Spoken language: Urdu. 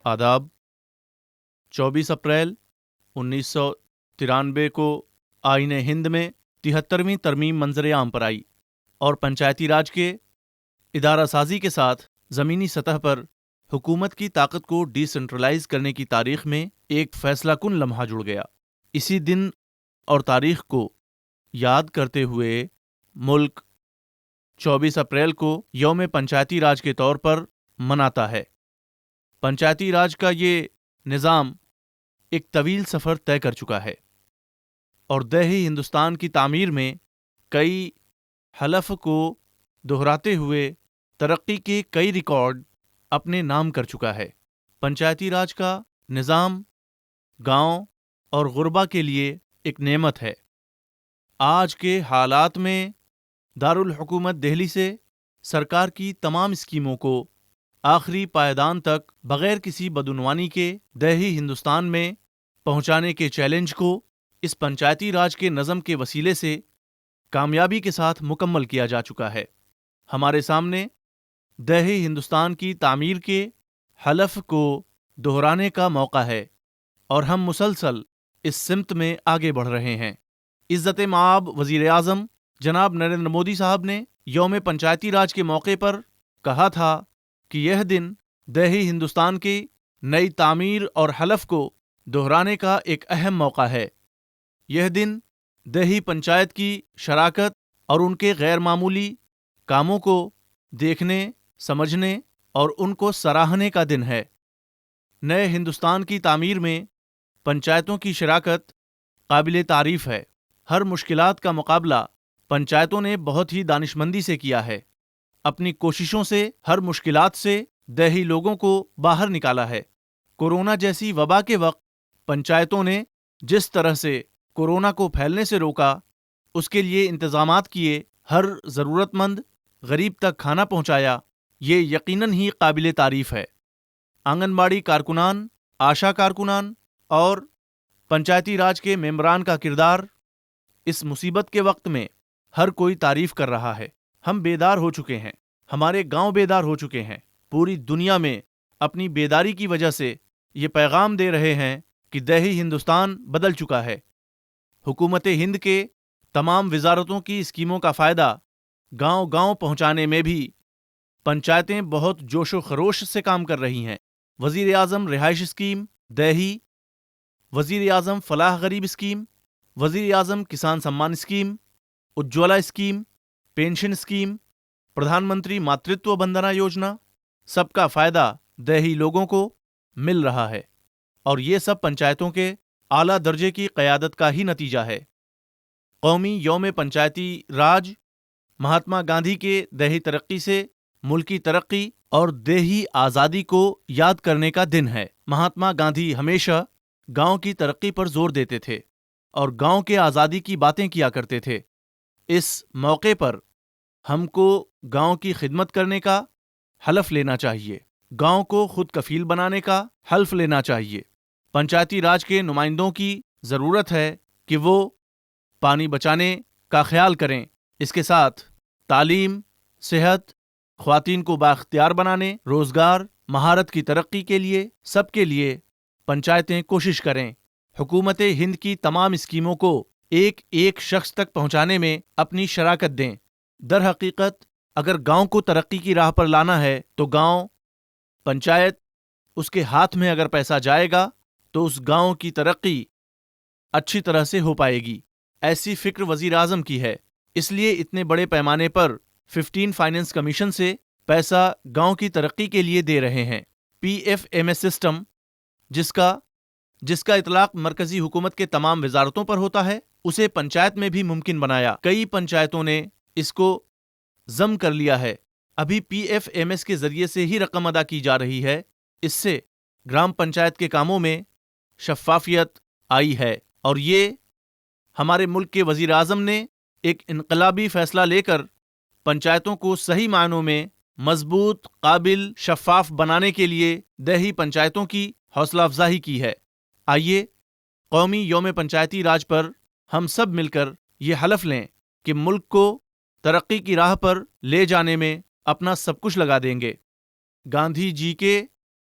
آداب۔ 24 اپریل 1993 کو آئین ہند میں 73ویں ترمیم منظر عام پر آئی اور پنچایتی راج کے ادارہ سازی کے ساتھ زمینی سطح پر حکومت کی طاقت کو ڈی سینٹرلائز کرنے کی تاریخ میں ایک فیصلہ کن لمحہ جڑ گیا۔ اسی دن اور تاریخ کو یاد کرتے ہوئے ملک 24 اپریل کو یوم پنچایتی راج کے طور پر مناتا ہے۔ پنچایتی راج کا یہ نظام ایک طویل سفر طے کر چکا ہے اور دیہی ہندوستان کی تعمیر میں کئی حلف کو دہراتے ہوئے ترقی کے کئی ریکارڈ اپنے نام کر چکا ہے۔ پنچایتی راج کا نظام گاؤں اور غربا کے لیے ایک نعمت ہے۔ آج کے حالات میں دارالحکومت دہلی سے سرکار کی تمام اسکیموں کو آخری پائیدان تک بغیر کسی بدعنوانی کے دیہی ہندوستان میں پہنچانے کے چیلنج کو اس پنچایتی راج کے نظم کے وسیلے سے کامیابی کے ساتھ مکمل کیا جا چکا ہے۔ ہمارے سامنے دیہی ہندوستان کی تعمیر کے حلف کو دہرانے کا موقع ہے اور ہم مسلسل اس سمت میں آگے بڑھ رہے ہیں۔ عزت مآب وزیر اعظم جناب نریندر مودی صاحب نے یوم پنچایتی راج کے موقع پر کہا تھا کہ یہ دن دیہی ہندوستان کی نئی تعمیر اور حلف کو دہرانے کا ایک اہم موقع ہے۔ یہ دن دیہی پنچایت کی شراکت اور ان کے غیر معمولی کاموں کو دیکھنے، سمجھنے اور ان کو سراہنے کا دن ہے۔ نئے ہندوستان کی تعمیر میں پنچایتوں کی شراکت قابل تعریف ہے۔ ہر مشکلات کا مقابلہ پنچایتوں نے بہت ہی دانشمندی سے کیا ہے۔ اپنی کوششوں سے ہر مشکلات سے دیہی لوگوں کو باہر نکالا ہے۔ کورونا جیسی وبا کے وقت پنچایتوں نے جس طرح سے کورونا کو پھیلنے سے روکا، اس کے لیے انتظامات کیے، ہر ضرورت مند غریب تک کھانا پہنچایا، یہ یقیناً ہی قابل تعریف ہے۔ آنگن باڑی کارکنان، آشا کارکنان اور پنچایتی راج کے ممبران کا کردار اس مصیبت کے وقت میں ہر کوئی تعریف کر رہا ہے۔ ہم بیدار ہو چکے ہیں، ہمارے گاؤں بیدار ہو چکے ہیں، پوری دنیا میں اپنی بیداری کی وجہ سے یہ پیغام دے رہے ہیں کہ دیہی ہندوستان بدل چکا ہے۔ حکومت ہند کے تمام وزارتوں کی اسکیموں کا فائدہ گاؤں گاؤں پہنچانے میں بھی پنچایتیں بہت جوش و خروش سے کام کر رہی ہیں۔ وزیر اعظم رہائش اسکیم دیہی، وزیر اعظم فلاح غریب اسکیم، وزیر اعظم Kisan Samman scheme, Ujjwala scheme, pension scheme, Pradhan Mantri Matritva Vandana Yojana, سب کا فائدہ دیہی لوگوں کو مل رہا ہے اور یہ سب پنچایتوں کے اعلیٰ درجے کی قیادت کا ہی نتیجہ ہے۔ قومی یوم پنچایتی راج مہاتما گاندھی کے دیہی ترقی سے ملکی ترقی اور دیہی آزادی کو یاد کرنے کا دن ہے۔ مہاتما گاندھی ہمیشہ گاؤں کی ترقی پر زور دیتے تھے اور گاؤں کے آزادی کی باتیں کیا کرتے تھے۔ اس موقع پر ہم کو گاؤں کی خدمت کرنے کا حلف لینا چاہیے، گاؤں کو خود کفیل بنانے کا حلف لینا چاہیے۔ پنچایتی راج کے نمائندوں کی ضرورت ہے کہ وہ پانی بچانے کا خیال کریں، اس کے ساتھ تعلیم، صحت، خواتین کو بااختیار بنانے، روزگار، مہارت کی ترقی کے لیے سب کے لیے پنچایتیں کوشش کریں۔ حکومت ہند کی تمام اسکیموں کو ایک ایک شخص تک پہنچانے میں اپنی شراکت دیں۔ در حقیقت اگر گاؤں کو ترقی کی راہ پر لانا ہے تو گاؤں پنچایت اس کے ہاتھ میں اگر پیسہ جائے گا تو اس گاؤں کی ترقی اچھی طرح سے ہو پائے گی۔ ایسی فکر وزیر اعظم کی ہے، اس لیے اتنے بڑے پیمانے پر 15 فائنانس کمیشن سے پیسہ گاؤں کی ترقی کے لیے دے رہے ہیں۔ PFMS سسٹم جس کا اطلاق مرکزی حکومت کے تمام وزارتوں پر ہوتا ہے، اسے پنچایت میں بھی ممکن بنایا۔ کئی پنچایتوں نے اس کو ضم کر لیا ہے۔ ابھی PFMS کے ذریعے سے ہی رقم ادا کی جا رہی ہے۔ اس سے گرام پنچایت کے کاموں میں شفافیت آئی ہے اور یہ ہمارے ملک کے وزیر اعظم نے ایک انقلابی فیصلہ لے کر پنچایتوں کو صحیح معنوں میں مضبوط، قابل، شفاف بنانے کے لیے دیہی پنچایتوں کی حوصلہ افزائی کی ہے۔ آئیے قومی یوم پنچایتی راج پر ہم سب مل کر یہ حلف لیں کہ ملک کو ترقی کی راہ پر لے جانے میں اپنا سب کچھ لگا دیں گے۔ گاندھی جی کے